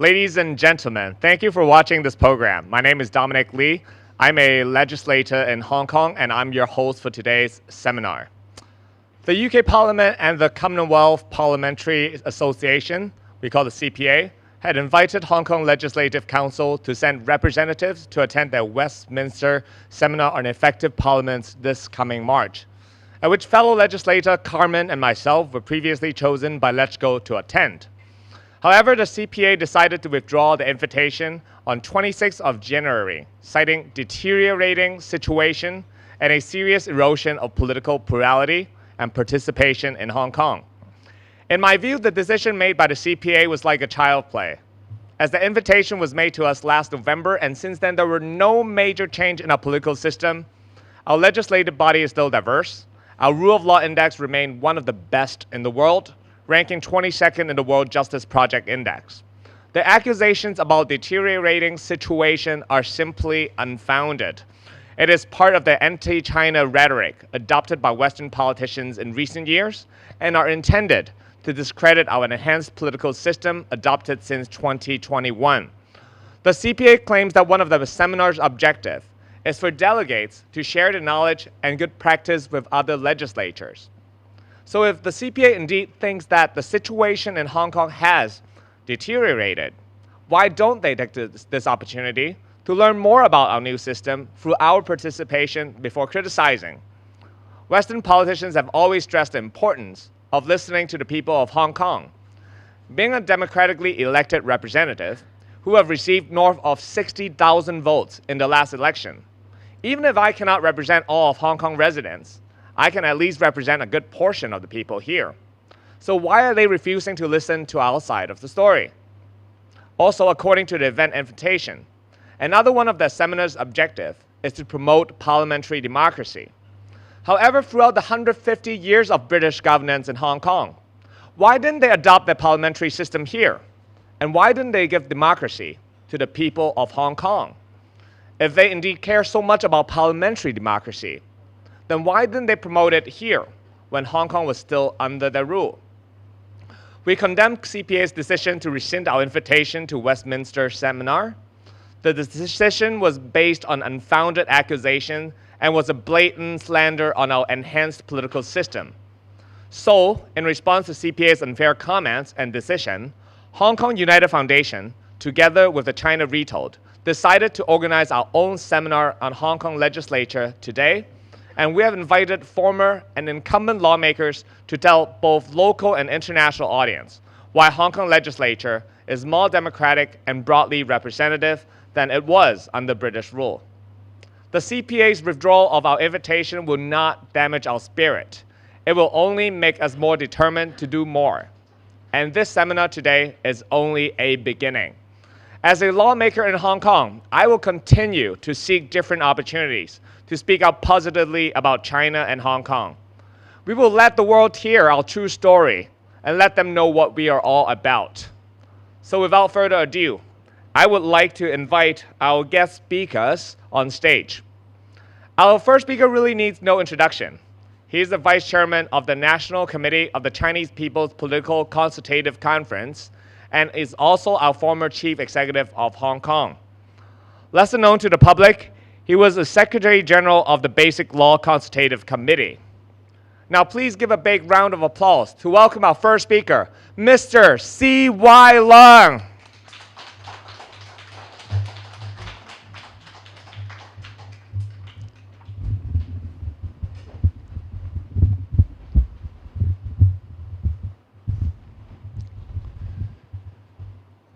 Ladies and gentlemen, thank you for watching this program. My name is Dominic Lee. I'm a legislator in Hong Kong, and I'm your host for today's seminar. The UK Parliament and the Commonwealth Parliamentary Association, we call the CPA, had invited Hong Kong Legislative Council to send representatives to attend their Westminster Seminar on Effective Parliaments this coming March, at which fellow legislator Carmen and myself were previously chosen by Legco to attend. However, the CPA decided to withdraw the invitation on 26th of January, citing deteriorating situation and a serious erosion of political plurality and participation in Hong Kong. In my view, the decision made by the CPA was like a child play, as the invitation was made to us last November, and since then there were no major change in our political system. Our legislative body is still diverse. Our rule of law index remained one of the best in the world, ranking 22nd in the World Justice Project Index. The accusations about deteriorating situation are simply unfounded. It is part of the anti-China rhetoric adopted by Western politicians in recent years and are intended to discredit our enhanced political system adopted since 2021. The CPA claims that one of the seminar's objectives is for delegates to share the knowledge and good practice with other legislatures. So if the CPA indeed thinks that the situation in Hong Kong has deteriorated, why don't they take this opportunity to learn more about our new system through our participation before criticizing? Western politicians have always stressed the importance of listening to the people of Hong Kong. Being a democratically elected representative who have received north of 60,000 votes in the last election, even if I cannot represent all of Hong Kong residents, I can at least represent a good portion of the people here. So why are they refusing to listen to our side of the story? Also, according to the event invitation, another one of the seminar's objectives is to promote parliamentary democracy. However, throughout the 150 years of British governance in Hong Kong, why didn't they adopt the parliamentary system here? And why didn't they give democracy to the people of Hong Kong? If they indeed care so much about parliamentary democracy, then why didn't they promote it here when Hong Kong was still under their rule? We condemn CPA's decision to rescind our invitation to Westminster Seminar. The decision was based on unfounded accusation and was a blatant slander on our enhanced political system. So, in response to CPA's unfair comments and decision, Hong Kong United Foundation, together with the China Retold, decided to organize our own seminar on Hong Kong Legislature today, and we have invited former and incumbent lawmakers to tell both local and international audience why Hong Kong Legislature is more democratic and broadly representative than it was under British rule. The CPA's withdrawal of our invitation will not damage our spirit. It will only make us more determined to do more. And this seminar today is only a beginning. As a lawmaker in Hong Kong, I will continue to seek different opportunities to speak out positively about China and Hong Kong. We will let the world hear our true story and let them know what we are all about. So without further ado, I would like to invite our guest speakers on stage. Our first speaker really needs no introduction. He is the Vice Chairman of the National Committee of the Chinese People's Political Consultative Conference and is also our former Chief Executive of Hong Kong. Lesser known to the public, he was the Secretary General of the Basic Law Consultative Committee. Now please give a big round of applause to welcome our first speaker, Mr. C. Y. Leung.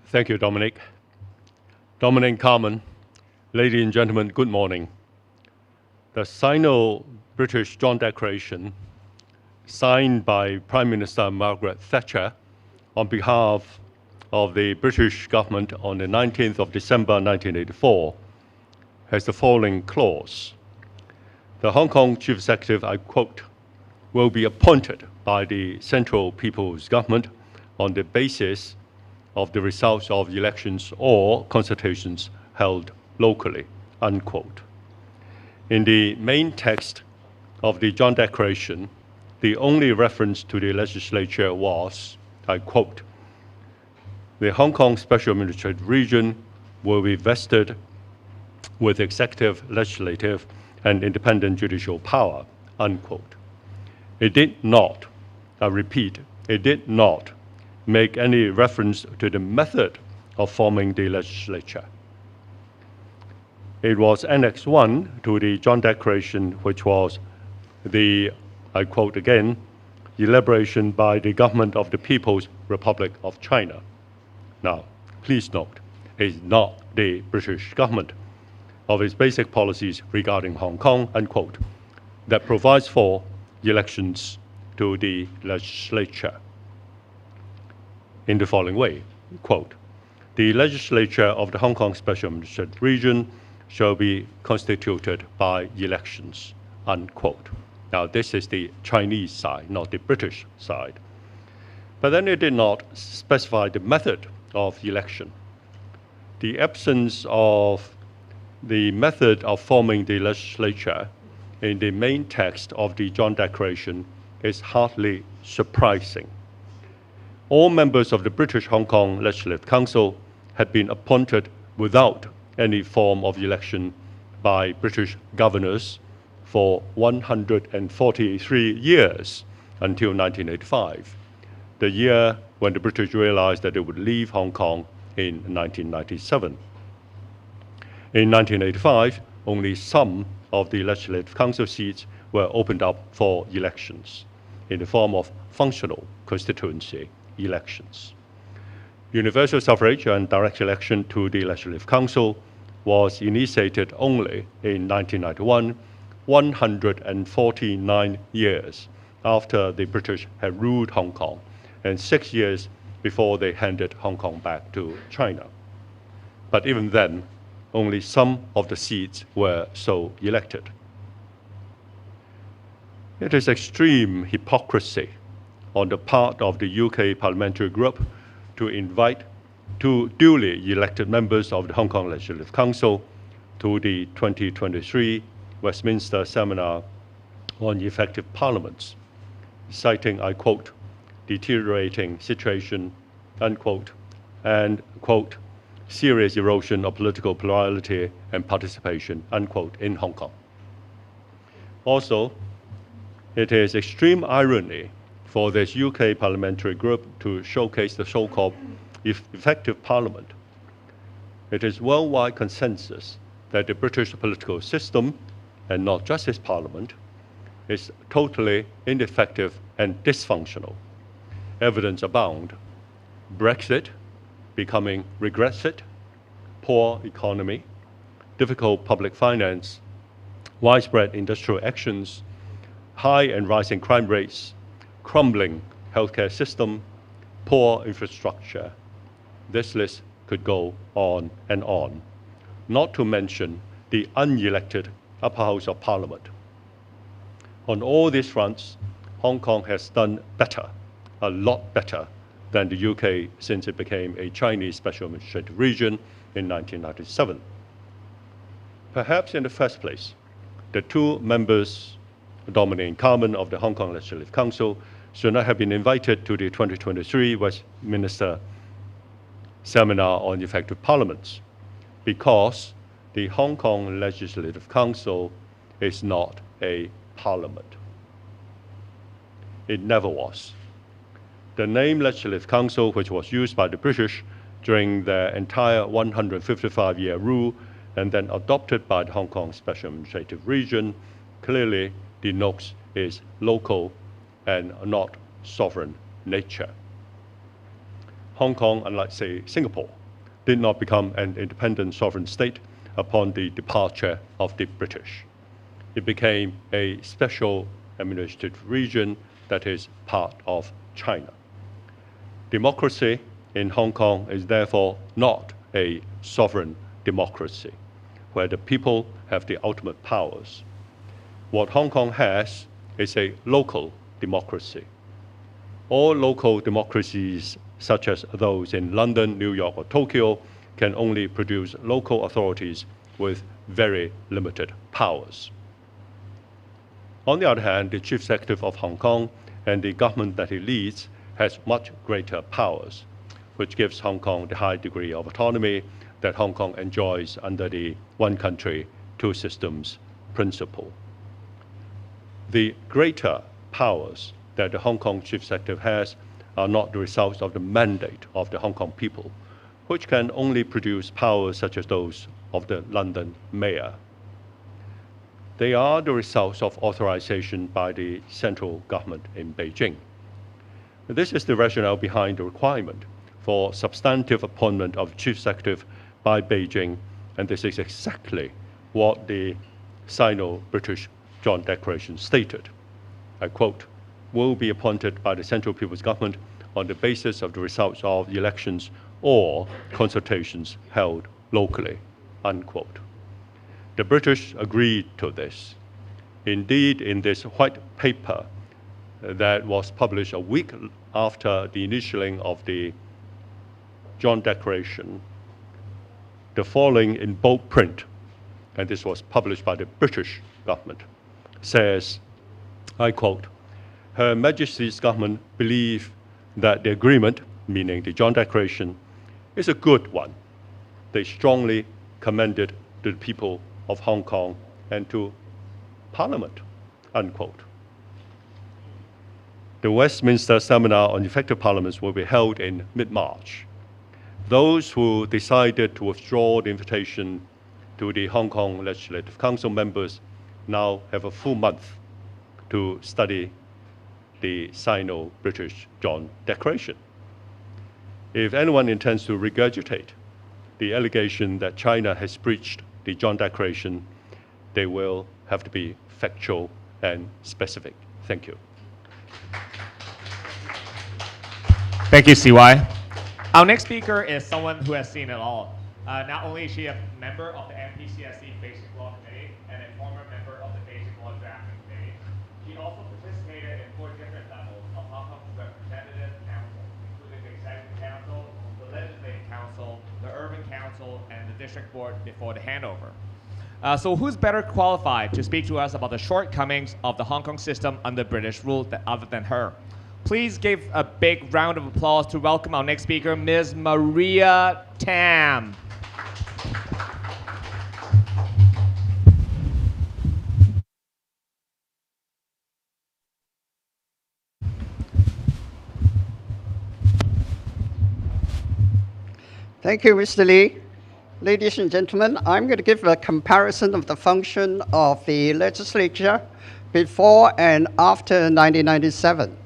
Thank you, Dominic. Dominic Carmen, ladies and gentlemen, good morning. The Sino-British Joint Declaration, signed by Prime Minister Margaret Thatcher on behalf of the British government on the 19th of December 1984, has the following clause. The Hong Kong Chief Executive, I quote, will be appointed by the Central People's Government on the basis of the results of elections or consultations held locally, unquote. In the main text of the Joint Declaration, the only reference to the legislature was, I quote, the Hong Kong Special Administrative Region will be vested with executive, legislative, and independent judicial power, unquote. It did not, I repeat, it did not make any reference to the method of forming the legislature. It was Annex 1 to the Joint Declaration, which was the, I quote again, elaboration by the government of the People's Republic of China. Now, please note, it is not the British government of its basic policies regarding Hong Kong, unquote, that provides for elections to the legislature in the following way, quote, the legislature of the Hong Kong Special Administrative Region shall be constituted by elections, unquote. Now, this is the Chinese side, not the British side. But then it did not specify the method of election. The absence of the method of forming the legislature in the main text of the Joint Declaration is hardly surprising. All members of the British Hong Kong Legislative Council had been appointed without any form of election by British governors for 143 years until 1985, the year when the British realized that they would leave Hong Kong in 1997. In 1985, only some of the Legislative Council seats were opened up for elections in the form of functional constituency elections. Universal suffrage and direct election to the Legislative Council was initiated only in 1991, 149 years after the British had ruled Hong Kong, and 6 years before they handed Hong Kong back to China. But even then, only some of the seats were so elected. It is extreme hypocrisy on the part of the UK parliamentary group to invite two duly elected members of the Hong Kong Legislative Council to the 2023 Westminster Seminar on Effective Parliaments, citing, I quote, deteriorating situation, unquote, and, quote, serious erosion of political plurality and participation, unquote, in Hong Kong. Also, it is extreme irony for this UK parliamentary group to showcase the so-called effective parliament. It is worldwide consensus that the British political system, and not just its parliament, is totally ineffective and dysfunctional. Evidence abound. Brexit becoming Regrexit, poor economy, difficult public finance, widespread industrial actions, high and rising crime rates, crumbling healthcare system, poor infrastructure. This list could go on and on, not to mention the unelected upper house of parliament. On all these fronts, Hong Kong has done better, a lot better than the UK since it became a Chinese special administrative region in 1997. Perhaps in the first place, the two members, Dominic and Carmen of the Hong Kong Legislative Council, should not have been invited to the 2023 Westminster Seminar on Effective Parliaments, because the Hong Kong Legislative Council is not a parliament. It never was. The name Legislative Council, which was used by the British during their entire 155-year rule and then adopted by the Hong Kong Special Administrative Region, clearly denotes its local and not sovereign nature. Hong Kong, unlike, say, Singapore, did not become an independent sovereign state upon the departure of the British. It became a special administrative region that is part of China. Democracy in Hong Kong is therefore not a sovereign democracy, where the people have the ultimate powers. What Hong Kong has is a local democracy. All local democracies, such as those in London, New York, or Tokyo, can only produce local authorities with very limited powers. On the other hand, the chief executive of Hong Kong and the government that he leads has much greater powers, which gives Hong Kong the high degree of autonomy that Hong Kong enjoys under the one country, two systems principle. The greater powers that the Hong Kong Chief Executive has are not the results of the mandate of the Hong Kong people, which can only produce powers such as those of the London Mayor. They are the results of authorization by the central government in Beijing. This is the rationale behind the requirement for substantive appointment of Chief Executive by Beijing, and this is exactly what the Sino-British Joint Declaration stated. I quote, "will be appointed by the Central People's Government on the basis of the results of the elections or consultations held locally," unquote. The British agreed to this. Indeed, in this white paper that was published a week after the initialing of the Joint Declaration, the following in bold print, and this was published by the British government, says, I quote, "Her Majesty's government believe that the agreement," meaning the Joint Declaration, "is a good one. They strongly commend it to the people of Hong Kong and to Parliament," unquote. The Westminster Seminar on Effective Parliaments will be held in mid-March. Those who decided to withdraw the invitation to the Hong Kong Legislative Council members now have a full month to study the Sino-British Joint Declaration. If anyone intends to regurgitate the allegation that China has breached the Joint Declaration, they will have to be factual and specific. Thank you. Thank you, CY. Our next speaker is someone who has seen it all. Not only is she a member of the MPCSC Basic Law Committee and a former member of the Basic Law Drafting Committee, she also participated in 4 different levels of Hong Kong's Representative Council, including the Executive Council, the Legislative Council, the Urban Council, and the District Board before the handover. So who's better qualified to speak to us about the shortcomings of the Hong Kong system under British rule other than her? Please give a big round of applause to welcome our next speaker, Ms. Maria Tam. Thank you, Mr. Lee. Ladies and gentlemen, I'm going to give a comparison of the function of the legislature before and after 1997.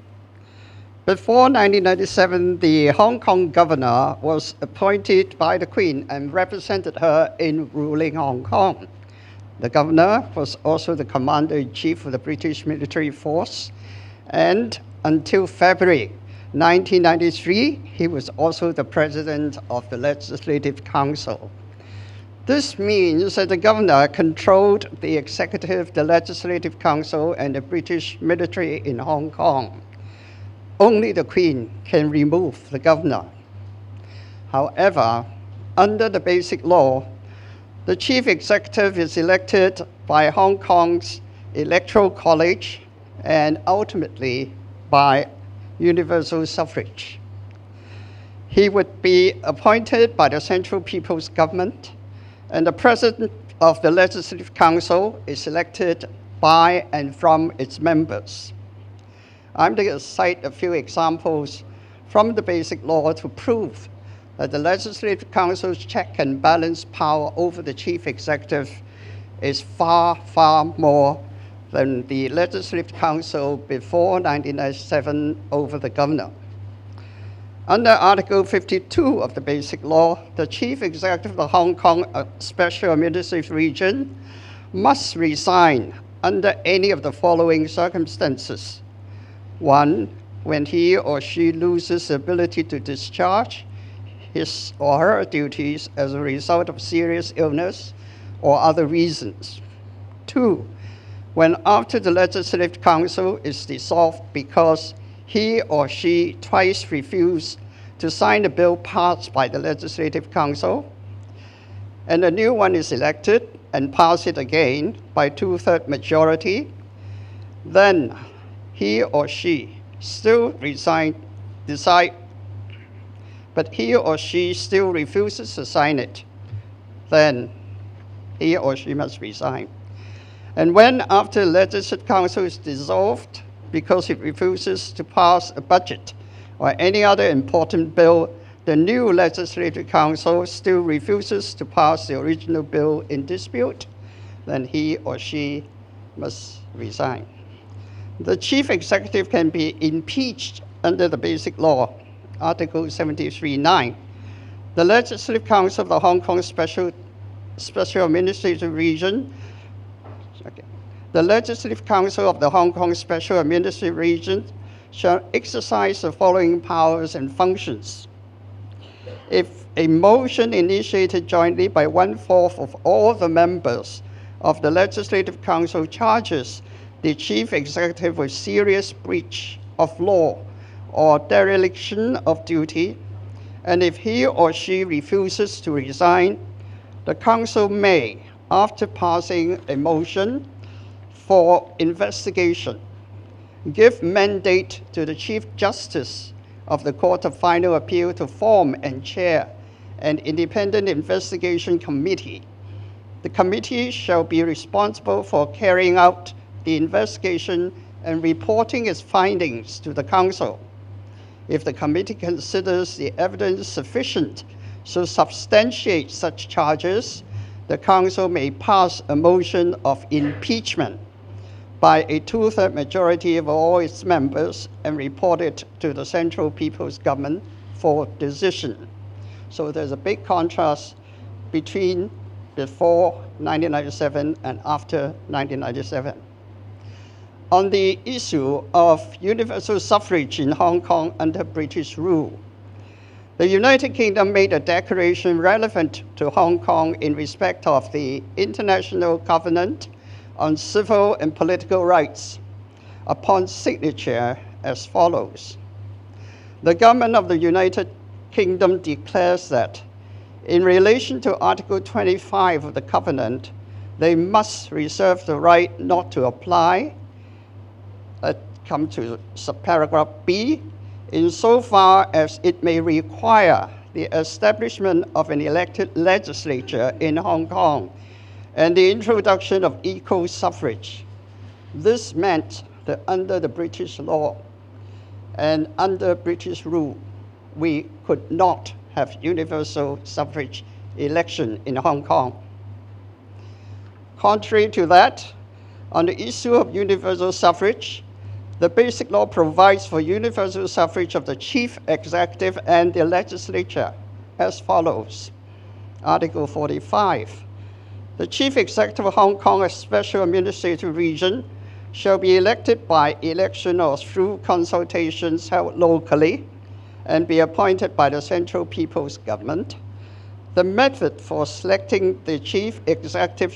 Before 1997, the Hong Kong governor was appointed by the Queen and represented her in ruling Hong Kong. The governor was also the commander-in-chief of the British military force, and until February 1993, he was also the president of the Legislative Council. This means that the governor controlled the executive, the Legislative Council, and the British military in Hong Kong. Only the Queen can remove the governor. However, under the Basic Law, the chief executive is elected by Hong Kong's Electoral College and ultimately by universal suffrage. He would be appointed by the Central People's Government, and the President of the Legislative Council is elected by and from its members. I'm going to cite a few examples from the Basic Law to prove that the Legislative Council's check and balance power over the Chief Executive is far, far more than the Legislative Council before 1997 over the Governor. Under Article 52 of the Basic Law, the Chief Executive of the Hong Kong Special Administrative Region must resign under any of the following circumstances. 1, when he or she loses the ability to discharge his or her duties as a result of serious illness or other reasons. 2, when after the Legislative Council is dissolved because he or she twice refused to sign a bill passed by the Legislative Council, and a new one is elected and pass it again by 2/3 majority, then he or she still decide but he or she still refuses to sign it, then he or she must resign. And when, after Legislative Council is dissolved because it refuses to pass a budget or any other important bill, the new Legislative Council still refuses to pass the original bill in dispute, then he or she must resign. The Chief Executive can be impeached under the Basic Law, Article 73(9). The Legislative Council of the Hong Kong Special Administrative Region, the Legislative Council of the Hong Kong Special Administrative Region shall exercise the following powers and functions. If a motion initiated jointly by 1/4 of all the members of the Legislative Council charges the Chief Executive with serious breach of law or dereliction of duty, and if he or she refuses to resign, the Council may, after passing a motion for investigation, give mandate to the Chief Justice of the Court of Final Appeal to form and chair an independent investigation committee. The committee shall be responsible for carrying out the investigation and reporting its findings to the Council. If the committee considers the evidence sufficient to substantiate such charges, the Council may pass a motion of impeachment by a 2/3 majority of all its members and report it to the Central People's Government for decision. So there's a big contrast between before 1997 and after 1997. On the issue of universal suffrage in Hong Kong under British rule, the United Kingdom made a declaration relevant to Hong Kong in respect of the International Covenant on Civil and Political Rights upon signature as follows. The government of the United Kingdom declares that in relation to Article 25 of the Covenant, they must reserve the right not to apply, come to subparagraph B, insofar as it may require the establishment of an elected legislature in Hong Kong and the introduction of equal suffrage. This meant that under the British law and under British rule, we could not have universal suffrage election in Hong Kong. Contrary to that, on the issue of universal suffrage, the Basic Law provides for universal suffrage of the Chief Executive and the Legislature as follows. Article 45. The Chief Executive of Hong Kong, a special administrative region, shall be elected by election or through consultations held locally and be appointed by the Central People's Government. The method for selecting the Chief Executive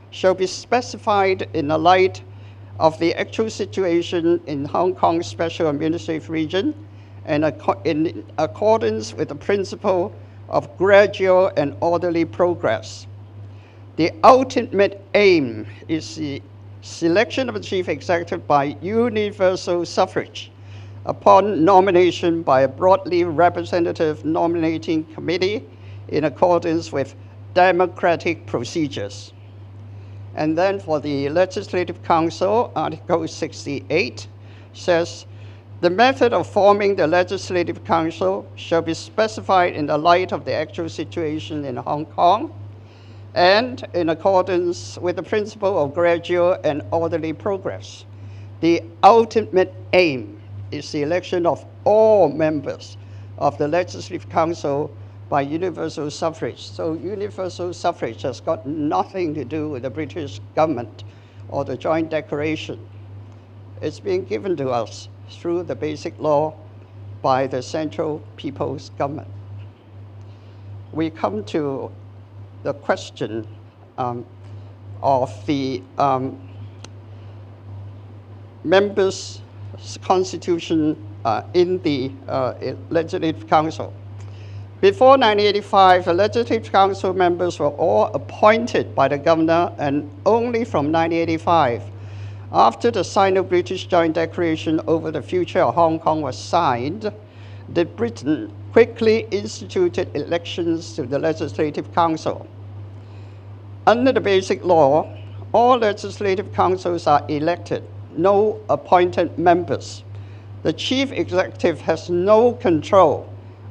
shall be specified in the light of the actual situation in Hong Kong Special Administrative Region and in accordance with the principle of gradual and orderly progress. The ultimate aim is the selection of the Chief Executive by universal suffrage upon nomination by a broadly representative nominating committee in accordance with democratic procedures. And then for the Legislative Council, Article 68 says, the method of forming the Legislative Council shall be specified in the light of the actual situation in Hong Kong and in accordance with the principle of gradual and orderly progress. The ultimate aim is the election of all members of the Legislative Council by universal suffrage. So universal suffrage has got nothing to do with the British government or the Joint Declaration. It's being given to us through the Basic Law by the Central People's Government. We come to the question of the members' constitution in the Legislative Council. Before 1985, the Legislative Council members were all appointed by the governor, and only from 1985, after the Sino-British Joint Declaration over the future of Hong Kong was signed, did Britain quickly instituted elections to the Legislative Council. Under the Basic Law, all legislative councils are elected, no appointed members. The chief executive has no control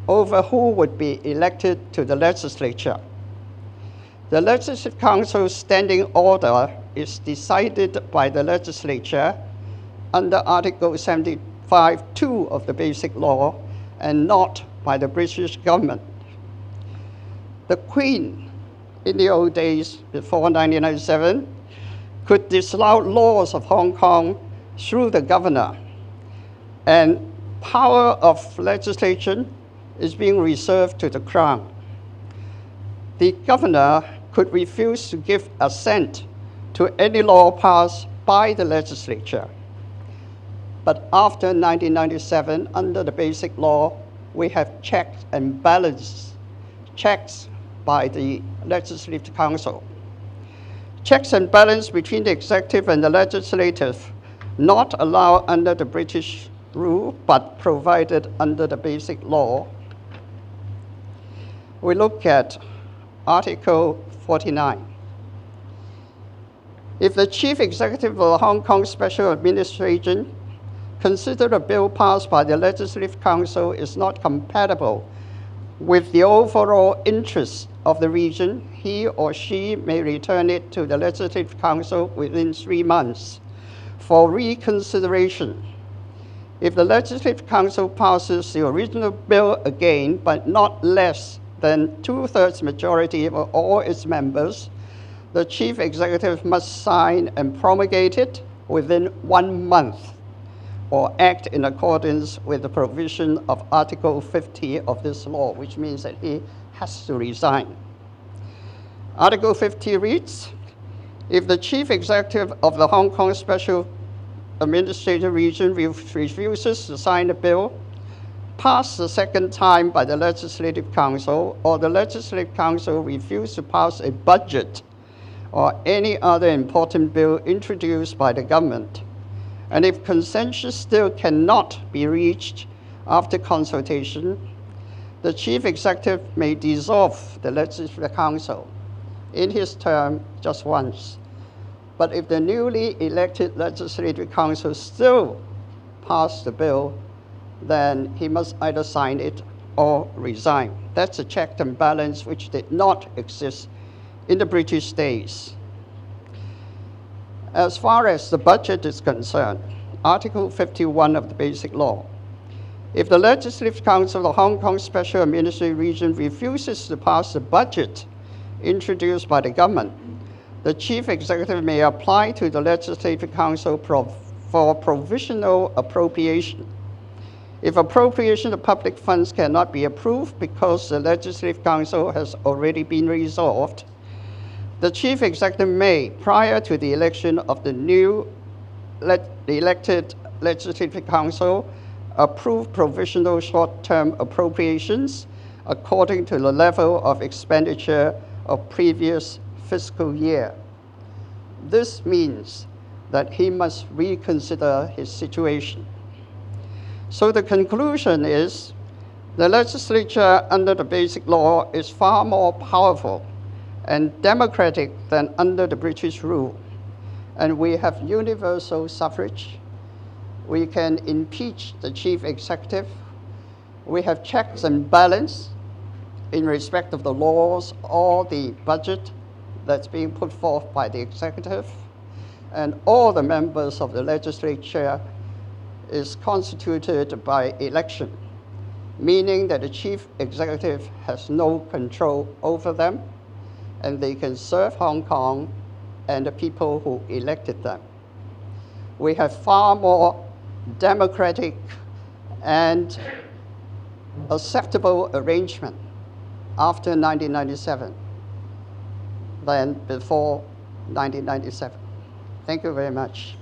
over who would be elected to the legislature. The Legislative Council's standing order is decided by the legislature under Article 75(2) of the Basic Law and not by the British government. The Queen, in the old days before 1997, could disallow laws of Hong Kong through the governor, and power of legislation is being reserved to the Crown. The governor could refuse to give assent to any law passed by the legislature. But after 1997, under the Basic Law, we have checks and balances, checks by the Legislative Council. Checks and balance between the executive and the legislative not allowed under the British rule, but provided under the Basic Law. We look at Article 49. If the chief executive of the Hong Kong Special Administration consider a bill passed by the Legislative Council is not compatible with the overall interests of the region, he or she may return it to the Legislative Council within 3 months for reconsideration. If the Legislative Council passes the original bill again, but not less than 2/3 majority of all its members, the chief executive must sign and promulgate it within 1 month, or act in accordance with the provision of Article 50 of this law, which means that he has to resign. Article 50 reads, if the chief executive of the Hong Kong Special Administrative Region refuses to sign a bill passed the second time by the Legislative Council, or the Legislative Council refuses to pass a budget or any other important bill introduced by the government, and if consensus still cannot be reached after consultation, the chief executive may dissolve the Legislative Council in his term just once. But if the newly elected Legislative Council still pass the bill, then he must either sign it or resign. That's a check and balance which did not exist in the British days. As far as the budget is concerned, Article 51 of the Basic Law, if the Legislative Council of the Hong Kong Special Administrative Region refuses to pass the budget introduced by the government, the chief executive may apply to the Legislative Council for provisional appropriation. If appropriation of public funds cannot be approved because the Legislative Council has already been resolved, the chief executive may, prior to the election of the elected Legislative Council, approve provisional short-term appropriations according to the level of expenditure of previous fiscal year. This means that he must reconsider his situation. So the conclusion is the legislature under the Basic Law is far more powerful and democratic than under the British rule. And we have universal suffrage. We can impeach the chief executive. We have checks and balance in respect of the laws or the budget that's being put forth by the executive. And all the members of the legislature is constituted by election, meaning that the chief executive has no control over them, and they can serve Hong Kong and the people who elected them. We have far more democratic and acceptable arrangement after 1997 than before 1997. Thank you very much.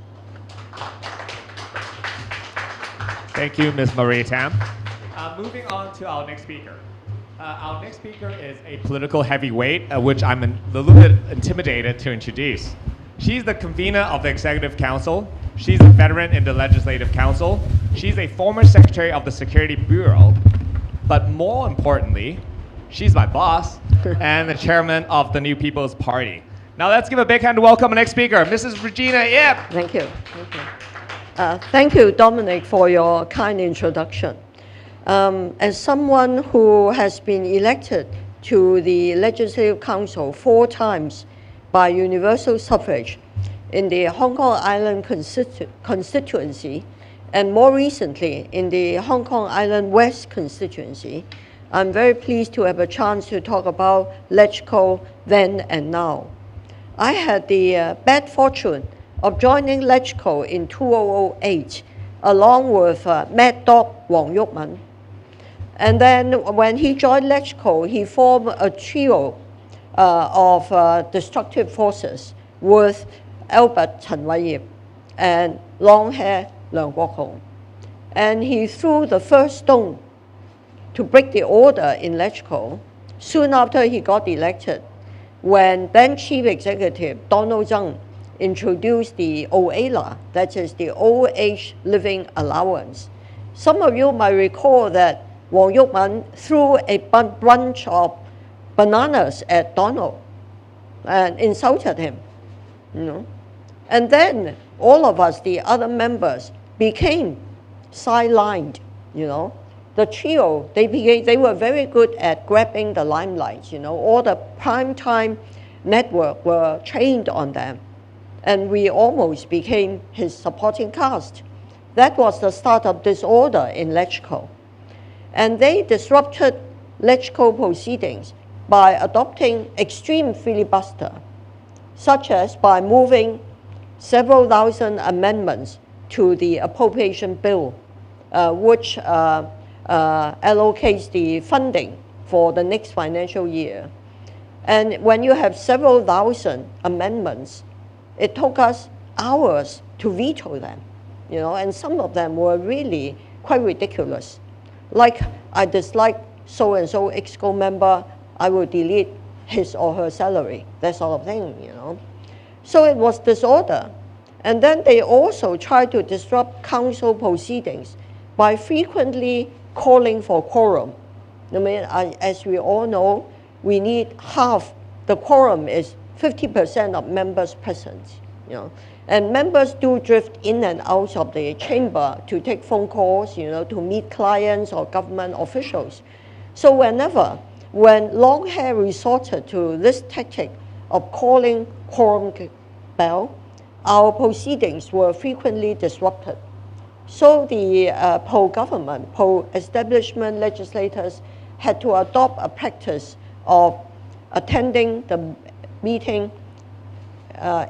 Thank you, Ms. Maria Tam. Moving on to our next speaker. Our next speaker is a political heavyweight, which I'm a little bit intimidated to introduce. She's the convener of the Executive Council. She's a veteran in the Legislative Council. She's a former Secretary of the Security Bureau. but more importantly, she's my boss and the chairman of the New People's Party. Now let's give a big hand to welcome our next speaker, Mrs. Regina Ip. Thank you. Thank you, Dominic, for your kind introduction. As someone who has been elected to the Legislative Council 4 times by universal suffrage in the Hong Kong Island constituency, and more recently in the Hong Kong Island West constituency, I'm very pleased to have a chance to talk about Legco then and now. I had the bad fortune of joining Legco in 2008 along with Mad Dog Wong Yuk-mun. And then when he joined Legco, he formed a trio of destructive forces with Albert Chen Wai-yip and long hair Leung Kwok-hong. And he threw the first stone to break the order in Legco soon after he got elected, when then Chief Executive Donald Tsang introduced the OALA, that is the Old Age Living Allowance. Some of you might recall that Wong Yuk-mun threw a bunch of bananas at Donald and insulted him, you know. And then all of us, the other members, became sidelined, you know. The trio, they were very good at grabbing the limelight, you know. All the primetime network were trained on them. And we almost became his supporting cast. That was the start of disorder in Legco. And they disrupted Legco proceedings by adopting extreme filibuster, such as by moving several thousand amendments to the appropriation bill, which allocates the funding for the next financial year. And when you have several thousand amendments, it took us hours to veto them, you know, and some of them were really quite ridiculous. Like, I dislike so-and-so EXCO member, I will delete his or her salary, that sort of thing, you know. So it was disorder. And then they also tried to disrupt council proceedings by frequently calling for quorum. I mean, as we all know, we need half, the quorum is 50% of members present, you know. And members do drift in and out of the chamber to take phone calls, you know, to meet clients or government officials. So when Longhair resorted to this tactic of calling quorum bell, our proceedings were frequently disrupted. So the pro-government, pro-establishment legislators had to adopt a practice of attending the meeting,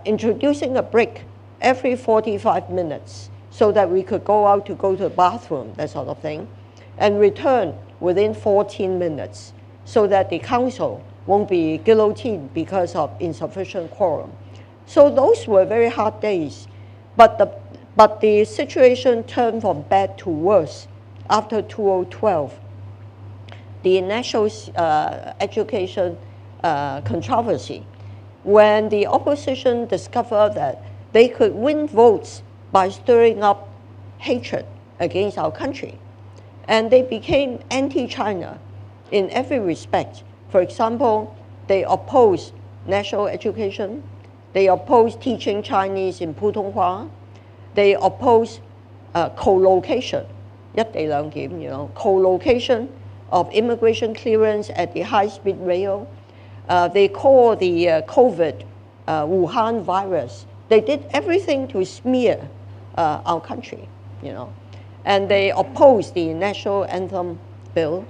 introducing a break every 45 minutes so that we could go out to go to the bathroom, that sort of thing, and return within 14 minutes so that the council won't be guillotined because of insufficient quorum. So those were very hard days, but the situation turned from bad to worse after 2012. The national education controversy, when the opposition discovered that they could win votes by stirring up hatred against our country. And they became anti-China in every respect. For example, they opposed national education. They opposed teaching Chinese in Putonghua. They opposed co-location, 一地兩檢, you know, co-location of immigration clearance at the high-speed rail. They call the COVID Wuhan virus. They did everything to smear our country, you know. And they opposed the national anthem bill.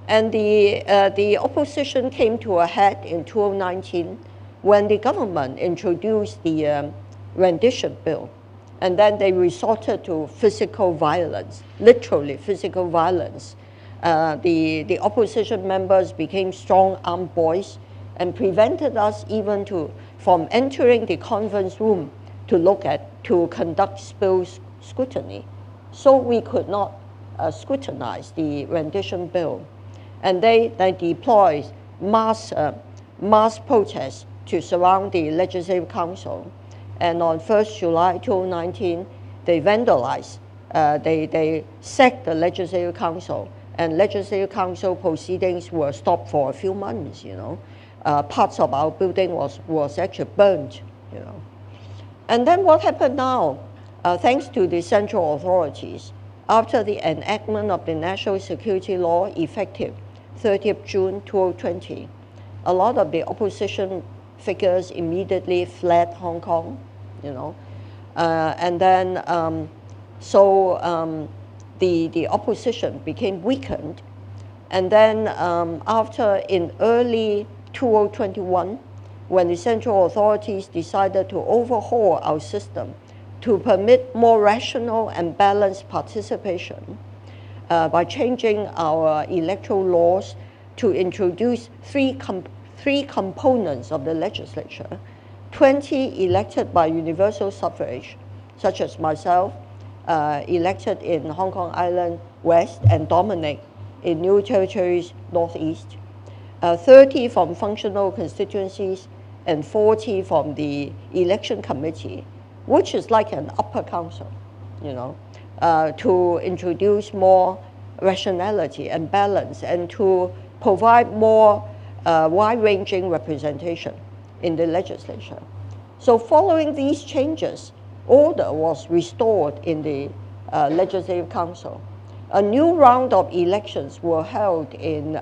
And the opposition came to a head in 2019 when the government introduced the rendition bill. And then they resorted to physical violence, literally physical violence. The opposition members became strong-armed boys and prevented us even from entering the conference room to conduct spill scrutiny. So we could not scrutinize the rendition bill. And they deployed mass protests to surround the Legislative Council. And on 1st July 2019, they vandalized, they sacked the Legislative Council and Legislative Council proceedings were stopped for a few months, you know. Parts of our building was actually burnt, you know. And then what happened now? Thanks to the central authorities, after the enactment of the National Security Law effective 30th June 2020, a lot of the opposition figures immediately fled Hong Kong, you know. And then, the opposition became weakened. And then after, in early 2021, when the central authorities decided to overhaul our system to permit more rational and balanced participation by changing our electoral laws to introduce three components of the legislature, 20 elected by universal suffrage, such as myself, elected in Hong Kong Island West, and Dominic in New Territories Northeast, 30 from functional constituencies, and 40 from the election committee, which is like an upper council, you know, to introduce more rationality and balance and to provide more wide-ranging representation in the legislature. So following these changes, order was restored in the Legislative Council. A new round of elections were held in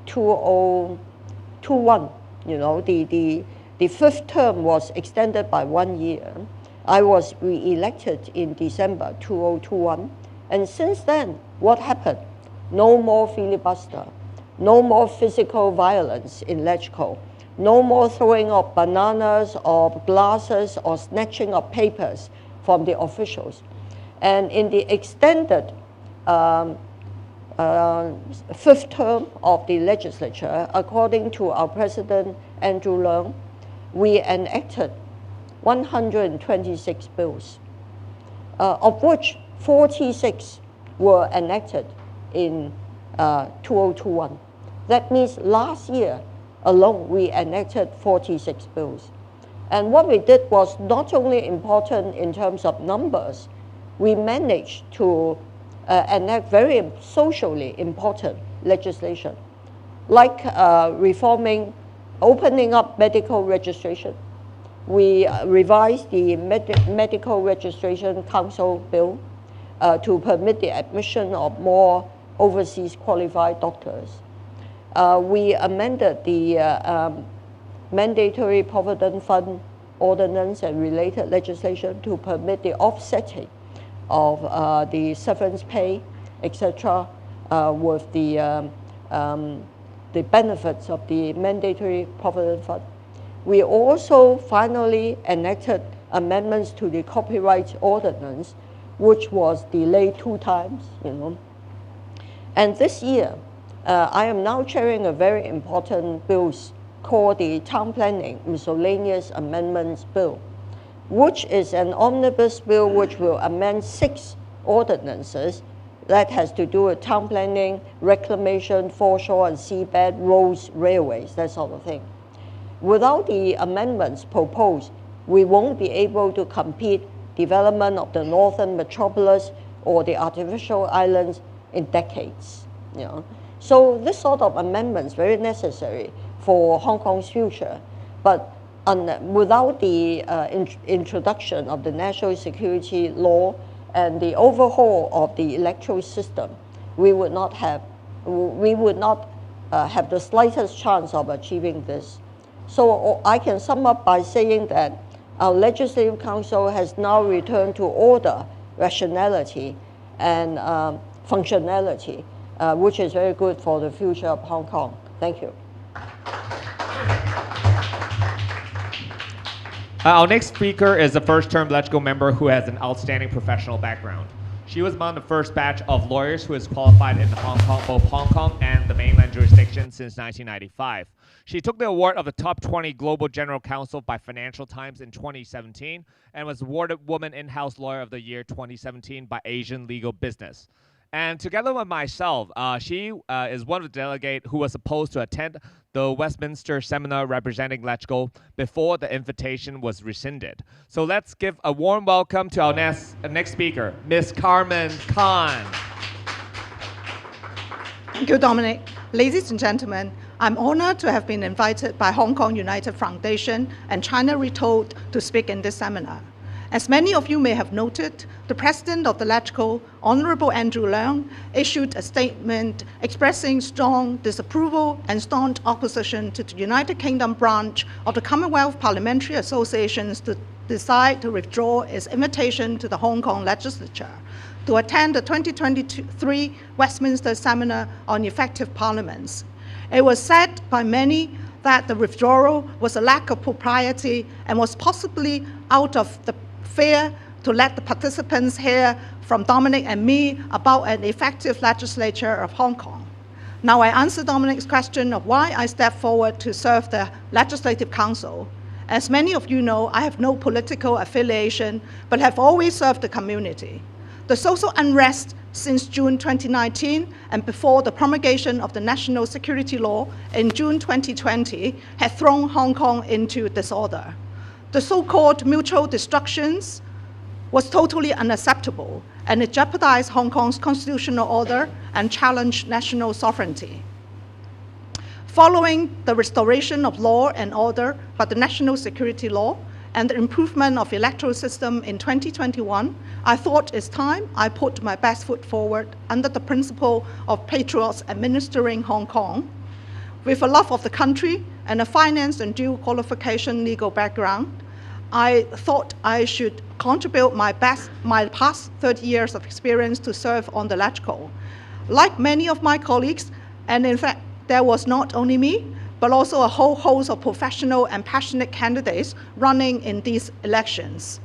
2021. You know, the fifth term was extended by 1 year. I was re-elected in December 2021. And since then, what happened? No more filibuster, no more physical violence in Legco, no more throwing of bananas or glasses or snatching of papers from the officials. And in the extended fifth term of the legislature, according to our President Andrew Leung, we enacted 126 bills, of which 46 were enacted in 2021. That means last year alone we enacted 46 bills. And what we did was not only important in terms of numbers, we managed to enact very socially important legislation, like opening up medical registration. We revised the Medical Registration Council Bill to permit the admission of more overseas qualified doctors. We amended the Mandatory Provident Fund Ordinance and related legislation to permit the offsetting of the severance pay, etc., with the benefits of the Mandatory Provident Fund. We also finally enacted amendments to the Copyright Ordinance, which was delayed 2 times, you know. And this year, I am now chairing a very important bill called the Town Planning Miscellaneous Amendments Bill, which is an omnibus bill which will amend 6 ordinances that has to do with town planning, reclamation, foreshore and seabed, roads, railways, that sort of thing. Without the amendments proposed, we won't be able to compete development of the northern metropolis or the artificial islands in decades. You know? So this sort of amendments very necessary for Hong Kong's future, but without the introduction of the national security law and the overhaul of the electoral system, we would not have the slightest chance of achieving this. So I can sum up by saying that our Legislative Council has now returned to order, rationality, and functionality, which is very good for the future of Hong Kong. Thank you. Our next speaker is a first-term Legco member who has an outstanding professional background. She was among the first batch of lawyers who is qualified in Hong Kong, both Hong Kong and the mainland jurisdiction since 1995. She took the award of the Top 20 Global General Counsel by Financial Times in 2017 and was awarded Woman In-House Lawyer of the Year 2017 by Asian Legal Business. And together with myself, she is one of the delegates who was supposed to attend the Westminster Seminar representing Legco before the invitation was rescinded. So let's give a warm welcome to our next speaker, Ms. Carmen KAN. Thank you, Dominic. Ladies and gentlemen, I'm honored to have been invited by Hong Kong United Foundation and China Retold to speak in this seminar. As many of you may have noted, the President of the Legco, Honorable Andrew Leung, issued a statement expressing strong disapproval and staunch opposition to the United Kingdom branch of the Commonwealth Parliamentary Association to decide to withdraw its invitation to the Hong Kong Legislature to attend the 2023 Westminster Seminar on Effective Parliaments. It was said by many that the withdrawal was a lack of propriety and was possibly out of the fear to let the participants hear from Dominic and me about an effective legislature of Hong Kong. Now I answer Dominic's question of why I stepped forward to serve the Legislative Council. As many of you know, I have no political affiliation, but have always served the community. The social unrest since June 2019 and before the promulgation of the National Security Law in June 2020 had thrown Hong Kong into disorder. The so-called mutual destructions was totally unacceptable, and it jeopardized Hong Kong's constitutional order and challenged national sovereignty. Following the restoration of law and order by the National Security Law and the improvement of the electoral system in 2021, I thought it's time I put my best foot forward under the principle of patriots administering Hong Kong. With a love of the country and a finance and dual qualification legal background, I thought I should contribute my past 30 years of experience to serve on the Legco. Like many of my colleagues, and in fact, there was not only me, but also a whole host of professional and passionate candidates running in these elections.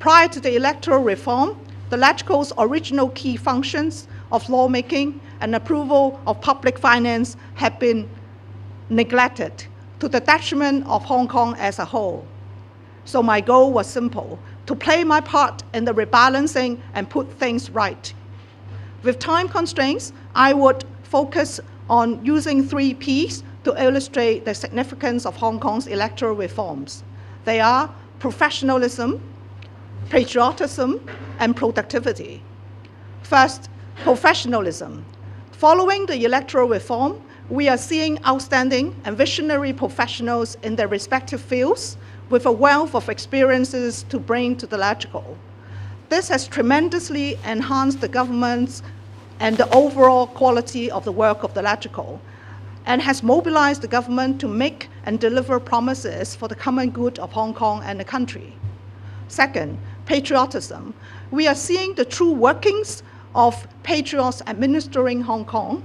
Prior to the electoral reform, the Legco's original key functions of lawmaking and approval of public finance had been neglected to the detriment of Hong Kong as a whole. So my goal was simple, to play my part in the rebalancing and put things right. With time constraints, I would focus on using 3 Ps to illustrate the significance of Hong Kong's electoral reforms. They are professionalism, patriotism, and productivity. First, professionalism. Following the electoral reform, we are seeing outstanding and visionary professionals in their respective fields with a wealth of experiences to bring to the Legco. This has tremendously enhanced the government's and the overall quality of the work of the Legco, and has mobilized the government to make and deliver promises for the common good of Hong Kong and the country. Second, patriotism. We are seeing the true workings of patriots administering Hong Kong.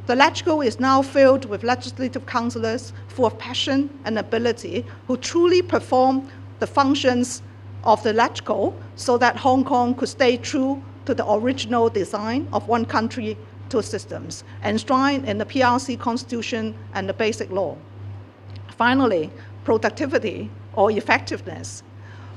The Legco is now filled with legislative councillors full of passion and ability who truly perform the functions of the Legco so that Hong Kong could stay true to the original design of one country, two systems, enshrined in the PRC Constitution and the Basic Law. Finally, productivity or effectiveness.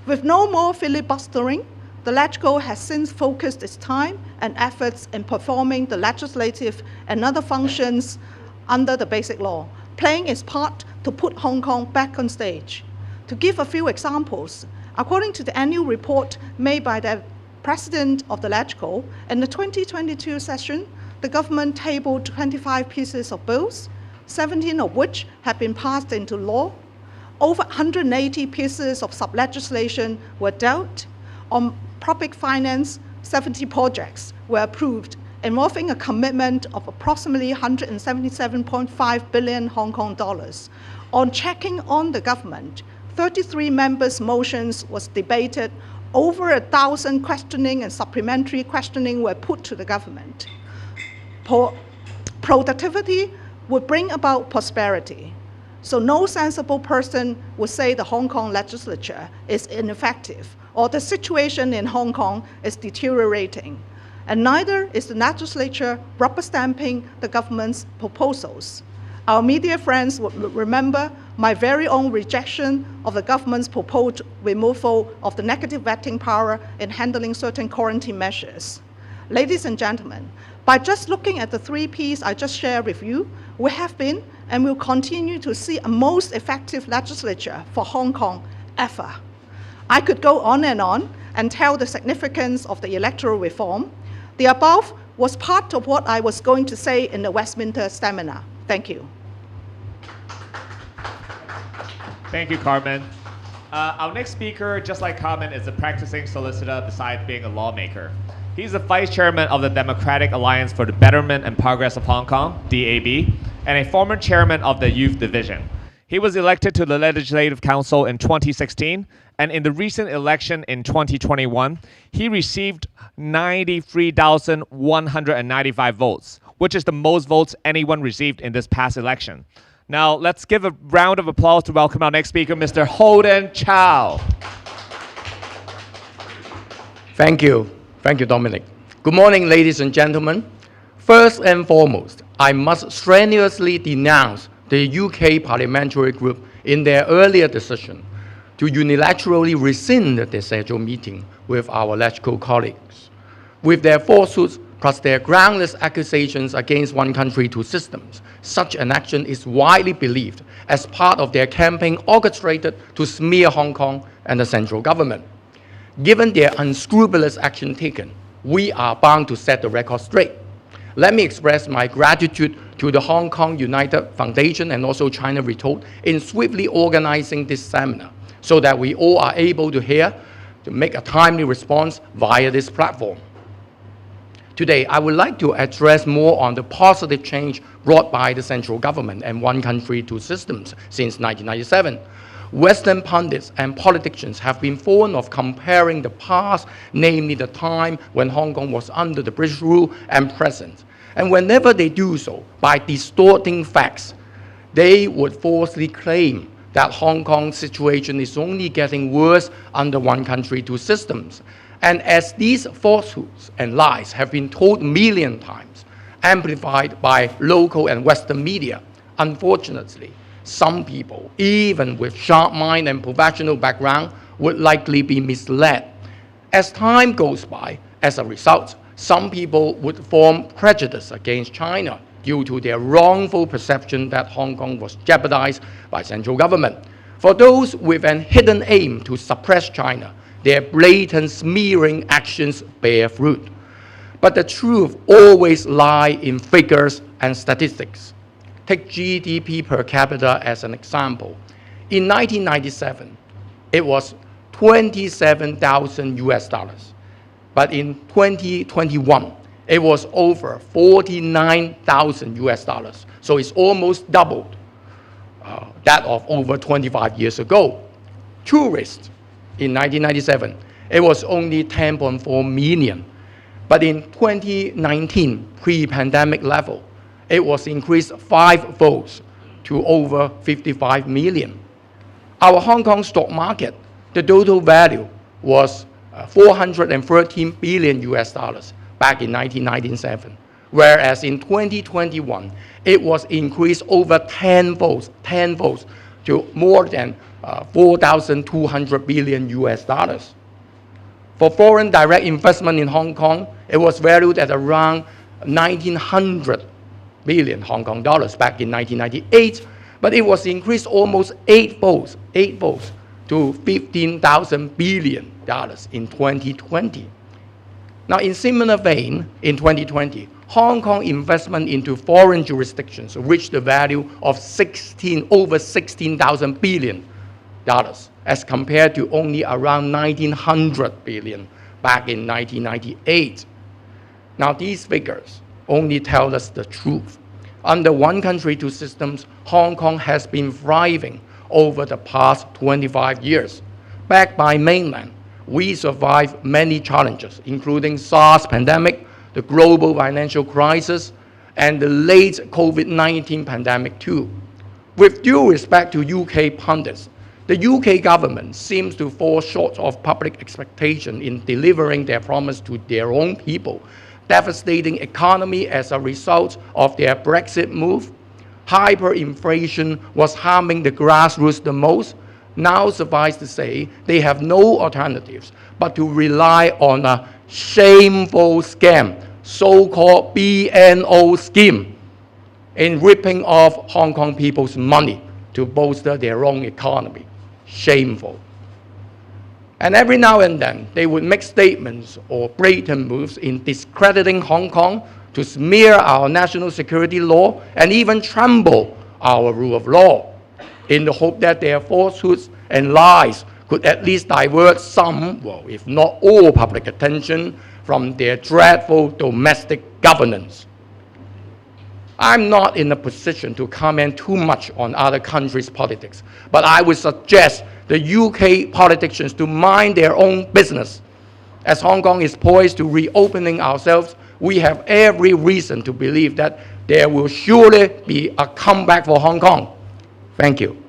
With no more filibustering, the Legco has since focused its time and efforts in performing the legislative and other functions under the Basic Law, playing its part to put Hong Kong back on stage. To give a few examples, according to the annual report made by the President of the Legco, in the 2022 session, the government tabled 25 pieces of bills, 17 of which have been passed into law. Over 180 pieces of sub-legislation were dealt. On public finance, 70 projects were approved, involving a commitment of approximately 177.5 billion Hong Kong dollars. On checking on the government, 33 members' motions was debated. Over 1,000 questioning and supplementary questioning were put to the government. Productivity would bring about prosperity. So no sensible person would say the Hong Kong legislature is ineffective or the situation in Hong Kong is deteriorating. And neither is the legislature rubber stamping the government's proposals. Our media friends would remember my very own rejection of the government's proposed removal of the negative vetting power in handling certain quarantine measures. Ladies and gentlemen, by just looking at the 3 Ps I just shared with you, we have been and will continue to see a most effective legislature for Hong Kong ever. I could go on and tell the significance of the electoral reform. The above was part of what I was going to say in the Westminster Seminar. Thank you. Thank you, Carmen. Our next speaker, just like Carmen, is a practicing solicitor besides being a lawmaker. He's the vice chairman of the Democratic Alliance for the Betterment and Progress of Hong Kong, DAB, and a former chairman of the Youth Division. He was elected to the Legislative Council in 2016, and in the recent election in 2021, he received 93,195 votes, which is the most votes anyone received in this past election. Now, let's give a round of applause to welcome our next speaker, Mr. Holden CHOW. Thank you. Thank you, Dominic. Good morning, ladies and gentlemen. First and foremost, I must strenuously denounce the UK parliamentary group in their earlier decision to unilaterally rescind the scheduled meeting with our Legco colleagues. With their falsehoods plus their groundless accusations against one country, two systems, such an action is widely believed as part of their campaign orchestrated to smear Hong Kong and the central government. Given their unscrupulous action taken, we are bound to set the record straight. Let me express my gratitude to the Hong Kong United Foundation and also China Retold in swiftly organizing this seminar so that we all are able to hear, to make a timely response via this platform. Today, I would like to address more on the positive change brought by the central government and one country, two systems since 1997. Western pundits and politicians have been fond of comparing the past, namely the time when Hong Kong was under the British rule, and present. And whenever they do so, by distorting facts, they would falsely claim that Hong Kong's situation is only getting worse under one country, two systems. And as these falsehoods and lies have been told a million times, amplified by local and Western media, unfortunately, some people, even with sharp mind and professional background, would likely be misled. As time goes by, as a result, some people would form prejudice against China due to their wrongful perception that Hong Kong was jeopardized by central government. For those with an hidden aim to suppress China, their blatant smearing actions bear fruit. But the truth always lies in figures and statistics. Take GDP per capita as an example. In 1997, it was 27,000 US dollars. But in 2021, it was over 49,000 US dollars. So it's almost doubled that of over 25 years ago. Tourists, in 1997, it was only 10.4 million. But in 2019, pre-pandemic level, it was increased 5-fold to over 55 million. Our Hong Kong stock market, the total value was 413 billion US dollars back in 1997, whereas in 2021, it was increased over 10-fold to more than 4,200 billion US dollars. For foreign direct investment in Hong Kong, it was valued at around 1,900 billion Hong Kong dollars back in 1998, but it was increased almost 8-fold to 15,000 billion dollars in 2020. Now, in similar vein, in 2020, Hong Kong investment into foreign jurisdictions reached the value of over 16,000 billion dollars, as compared to only around 1,900 billion back in 1998. Now, these figures only tell us the truth. Under one country, two systems, Hong Kong has been thriving over the past 25 years. Backed by mainland, we survived many challenges, including SARS pandemic, the global financial crisis, and the late COVID-19 pandemic too. With due respect to UK pundits, the UK government seems to fall short of public expectation in delivering their promise to their own people. Devastating economy as a result of their Brexit move. Hyperinflation was harming the grassroots the most. Now, suffice to say, they have no alternatives but to rely on a shameful scam, so-called BNO scheme, in ripping off Hong Kong people's money to bolster their own economy. Shameful. And every now and then, they would make statements or blatant moves in discrediting Hong Kong to smear our national security law and even trample our rule of law, in the hope that their falsehoods and lies could at least divert some, well, if not all, public attention from their dreadful domestic governance. I'm not in a position to comment too much on other countries' politics, but I would suggest the UK politicians to mind their own business. As Hong Kong is poised to reopening ourselves, we have every reason to believe that there will surely be a comeback for Hong Kong. Thank you.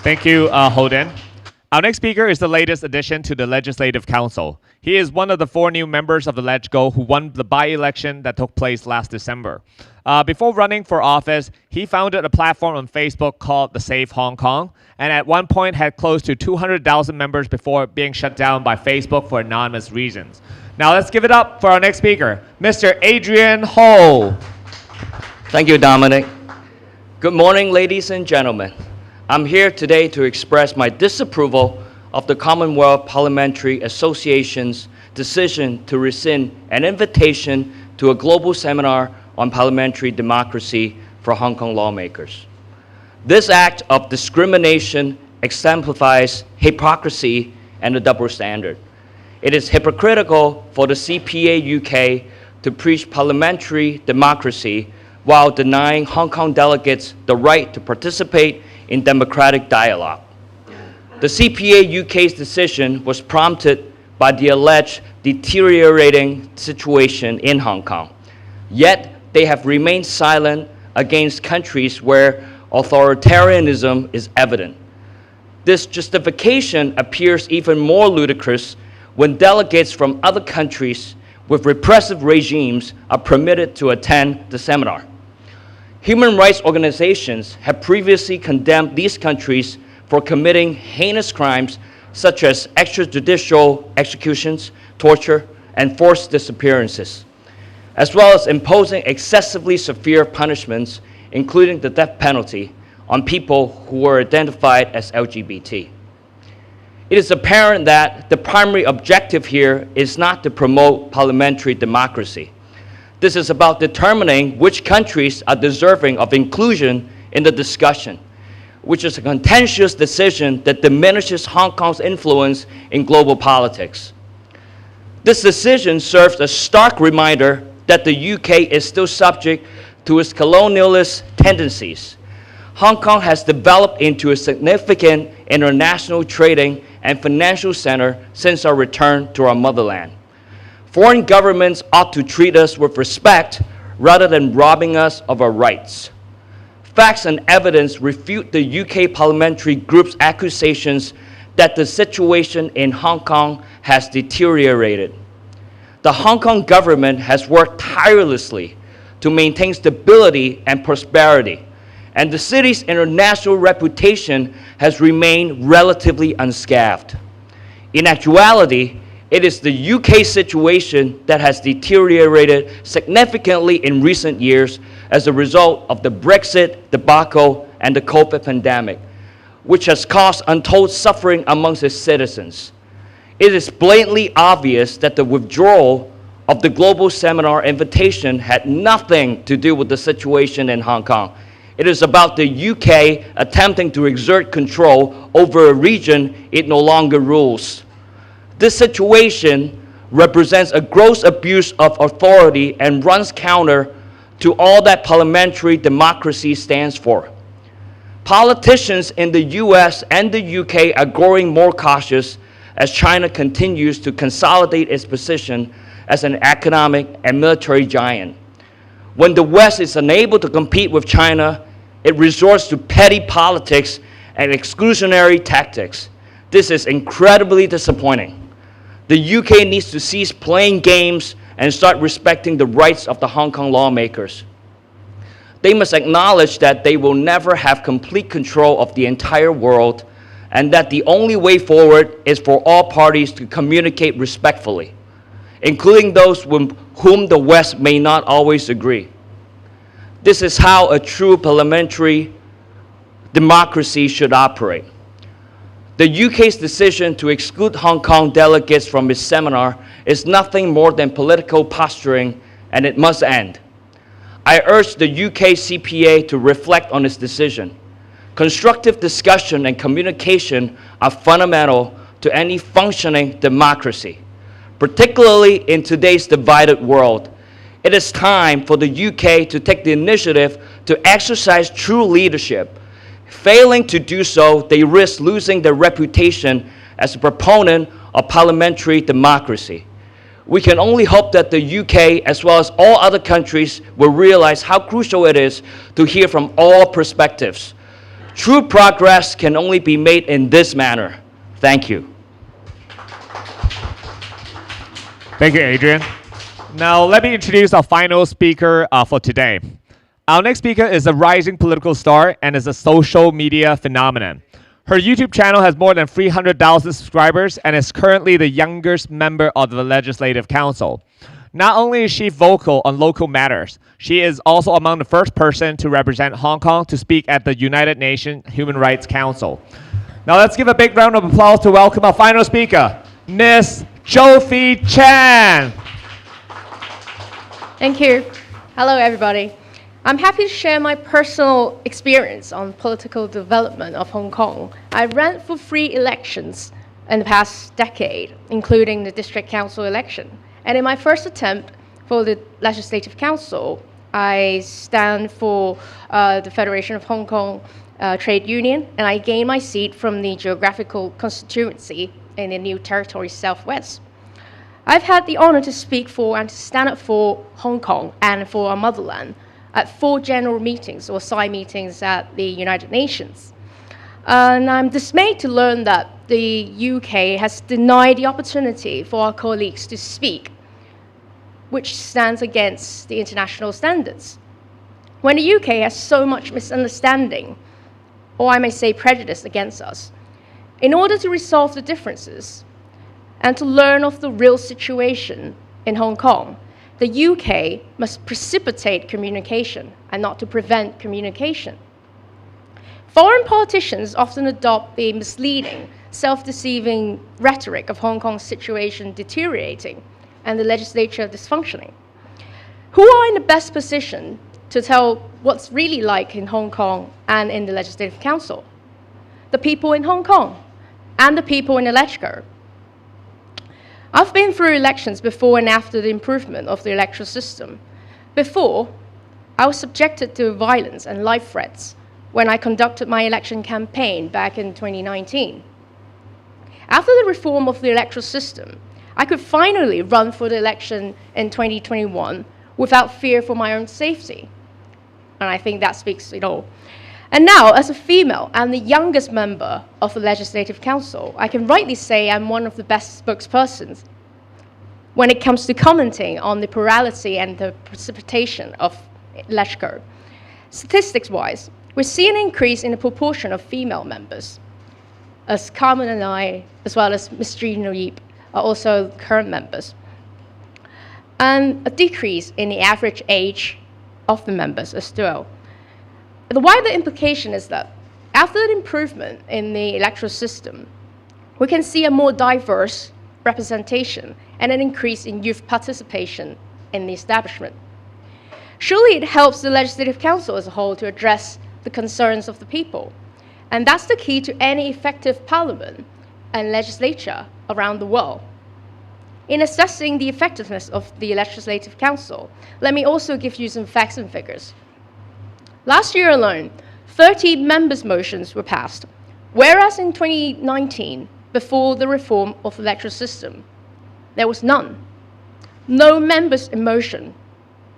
Thank you, Holden. Our next speaker is the latest addition to the Legislative Council. He is one of the 4 new members of the Legco who won the by-election that took place last December. Before running for office, he founded a platform on Facebook called the Save Hong Kong, and at one point had close to 200,000 members before being shut down by Facebook for anonymous reasons. Now let's give it up for our next speaker, Mr. Adrian Ho. Thank you, Dominic. Good morning, ladies and gentlemen. I'm here today to express my disapproval of the Commonwealth Parliamentary Association's decision to rescind an invitation to a global seminar on parliamentary democracy for Hong Kong lawmakers. This act of discrimination exemplifies hypocrisy and a double standard. It is hypocritical for the CPA UK to preach parliamentary democracy while denying Hong Kong delegates the right to participate in democratic dialogue. The CPA UK's decision was prompted by the alleged deteriorating situation in Hong Kong. Yet, they have remained silent against countries where authoritarianism is evident. This justification appears even more ludicrous when delegates from other countries with repressive regimes are permitted to attend the seminar. Human rights organizations have previously condemned these countries for committing heinous crimes such as extrajudicial executions, torture, and forced disappearances, as well as imposing excessively severe punishments, including the death penalty, on people who were identified as LGBT. It is apparent that the primary objective here is not to promote parliamentary democracy. This is about determining which countries are deserving of inclusion in the discussion, which is a contentious decision that diminishes Hong Kong's influence in global politics. This decision serves a stark reminder that the UK is still subject to its colonialist tendencies. Hong Kong has developed into a significant international trading and financial center since our return to our motherland. Foreign governments ought to treat us with respect rather than robbing us of our rights. Facts and evidence refute the UK parliamentary group's accusations that the situation in Hong Kong has deteriorated. The Hong Kong government has worked tirelessly to maintain stability and prosperity, and the city's international reputation has remained relatively unscathed. In actuality, it is the UK situation that has deteriorated significantly in recent years as a result of the Brexit debacle and the COVID pandemic, which has caused untold suffering amongst its citizens. It is blatantly obvious that the withdrawal of the global seminar invitation had nothing to do with the situation in Hong Kong. It is about the UK attempting to exert control over a region it no longer rules. This situation represents a gross abuse of authority and runs counter to all that parliamentary democracy stands for. Politicians in the US and the UK are growing more cautious as China continues to consolidate its position as an economic and military giant. When the West is unable to compete with China, it resorts to petty politics and exclusionary tactics. This is incredibly disappointing. The UK needs to cease playing games and start respecting the rights of the Hong Kong lawmakers. They must acknowledge that they will never have complete control of the entire world and that the only way forward is for all parties to communicate respectfully, including those with whom the West may not always agree. This is how a true parliamentary democracy should operate. The UK's decision to exclude Hong Kong delegates from its seminar is nothing more than political posturing, and it must end. I urge the UK CPA to reflect on its decision. Constructive discussion and communication are fundamental to any functioning democracy, particularly in today's divided world. It is time for the UK to take the initiative to exercise true leadership. Failing to do so, they risk losing their reputation as a proponent of parliamentary democracy. We can only hope that the UK, as well as all other countries, will realize how crucial it is to hear from all perspectives. True progress can only be made in this manner. Thank you. Thank you, Adrian. Now, let me introduce our final speaker for today. Our next speaker is a rising political star and is a social media phenomenon. Her YouTube channel has more than 300,000 subscribers and is currently the youngest member of the Legislative Council. Not only is she vocal on local matters, she is also among the first person to represent Hong Kong to speak at the United Nations Human Rights Council. Now let's give a big round of applause to welcome our final speaker, Miss Joephy Chan. Thank you. Hello, everybody. I'm happy to share my personal experience on political development of Hong Kong. I ran for 3 elections in the past decade, including the District Council election. And in my first attempt for the Legislative Council, I stand for the Federation of Hong Kong Trade Union, and I gained my seat from the geographical constituency in the New Territory Southwest. I've had the honor to speak for and to stand up for Hong Kong and for our motherland at 4 general meetings or side meetings at the United Nations. And I'm dismayed to learn that the UK has denied the opportunity for our colleagues to speak, which stands against the international standards. When the UK has so much misunderstanding, or I may say prejudice against us, in order to resolve the differences and to learn of the real situation in Hong Kong, the UK must precipitate communication and not to prevent communication. Foreign politicians often adopt the misleading, self-deceiving rhetoric of Hong Kong's situation deteriorating and the legislature dysfunctioning. Who are in the best position to tell what's really like in Hong Kong and in the Legislative Council? The people in Hong Kong and the people in the Legco. I've been through elections before and after the improvement of the electoral system. Before, I was subjected to violence and life threats when I conducted my election campaign back in 2019. After the reform of the electoral system, I could finally run for the election in 2021 without fear for my own safety. And I think that speaks it all. And now, as a female and the youngest member of the Legislative Council, I can rightly say I'm one of the best spokespersons when it comes to commenting on the plurality and the precipitation of Legco. Statistics-wise, we see an increase in the proportion of female members, as Carmen and I, as well as Ms. Regina, are also current members, and a decrease in the average age of the members as well. The wider implication is that after the improvement in the electoral system, we can see a more diverse representation and an increase in youth participation in the establishment. Surely it helps the Legislative Council as a whole to address the concerns of the people. And that's the key to any effective parliament and legislature around the world. In assessing the effectiveness of the Legislative Council, let me also give you some facts and figures. Last year alone, 30 members' motions were passed, whereas in 2019, before the reform of the electoral system, there was none. No members' motion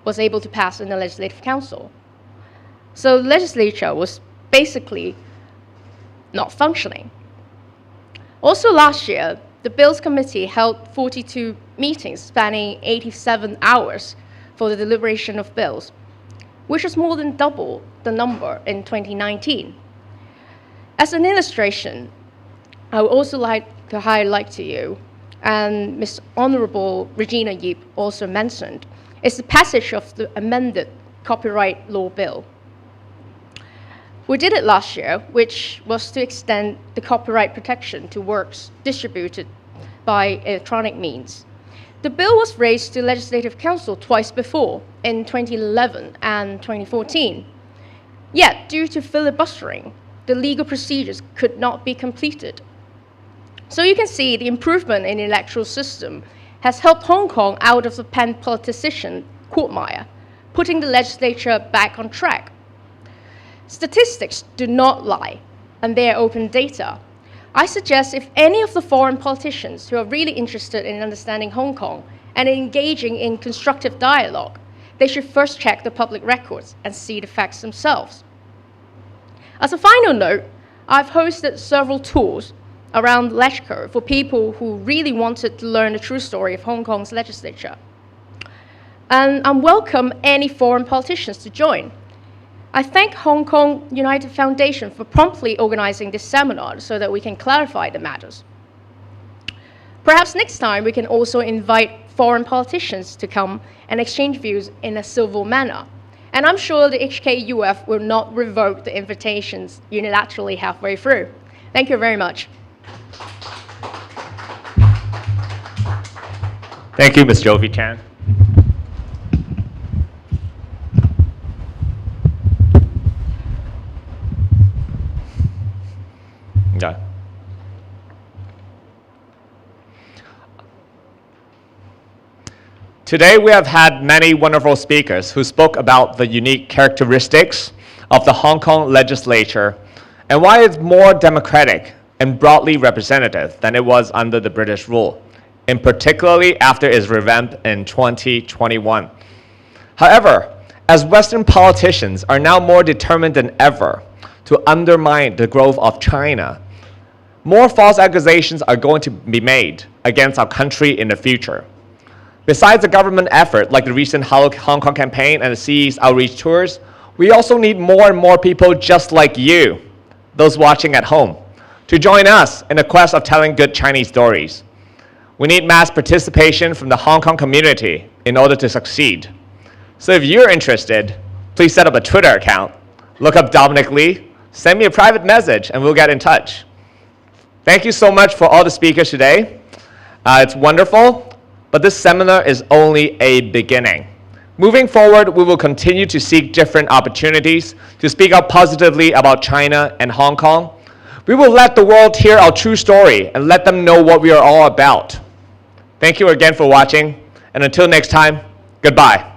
was able to pass in the Legislative Council. So the legislature was basically not functioning. Also last year, the Bills Committee held 42 meetings spanning 87 hours for the deliberation of bills, which is more than double the number in 2019. As an illustration, I would also like to highlight to you, and Ms. Honourable Regina also mentioned, is the passage of the amended copyright law bill. We did it last year, which was to extend the copyright protection to works distributed by electronic means. The bill was raised to Legislative Council twice before, in 2011 and 2014. Yet, due to filibustering, the legal procedures could not be completed. So you can see the improvement in the electoral system has helped Hong Kong out of the pan-politician quagmire, putting the legislature back on track. Statistics do not lie, and they are open data. I suggest if any of the foreign politicians who are really interested in understanding Hong Kong and engaging in constructive dialogue, they should first check the public records and see the facts themselves. As a final note, I've hosted several tours around Legco for people who really wanted to learn the true story of Hong Kong's legislature. And I welcome any foreign politicians to join. I thank Hong Kong United Foundation for promptly organizing this seminar so that we can clarify the matters. Perhaps next time we can also invite foreign politicians to come and exchange views in a civil manner. And I'm sure the HKUF will not revoke the invitations unilaterally halfway through. Thank you very much. Thank you, Ms. Joephy Chan. Okay. Today we have had many wonderful speakers who spoke about the unique characteristics of the Hong Kong legislature and why it's more democratic and broadly representative than it was under the British rule, and particularly after its revamp in 2021. However, as Western politicians are now more determined than ever to undermine the growth of China, more false accusations are going to be made against our country in the future. Besides the government effort like the recent Hong Kong campaign and the CE's outreach tours, we also need more and more people just like you, those watching at home, to join us in the quest of telling good Chinese stories. We need mass participation from the Hong Kong community in order to succeed. So if you're interested, please set up a Twitter account, look up Dominic Lee, send me a private message, and we'll get in touch. Thank you so much for all the speakers today. It's wonderful, but this seminar is only a beginning. Moving forward, we will continue to seek different opportunities to speak up positively about China and Hong Kong. We will let the world hear our true story and let them know what we are all about. Thank you again for watching, and until next time, goodbye.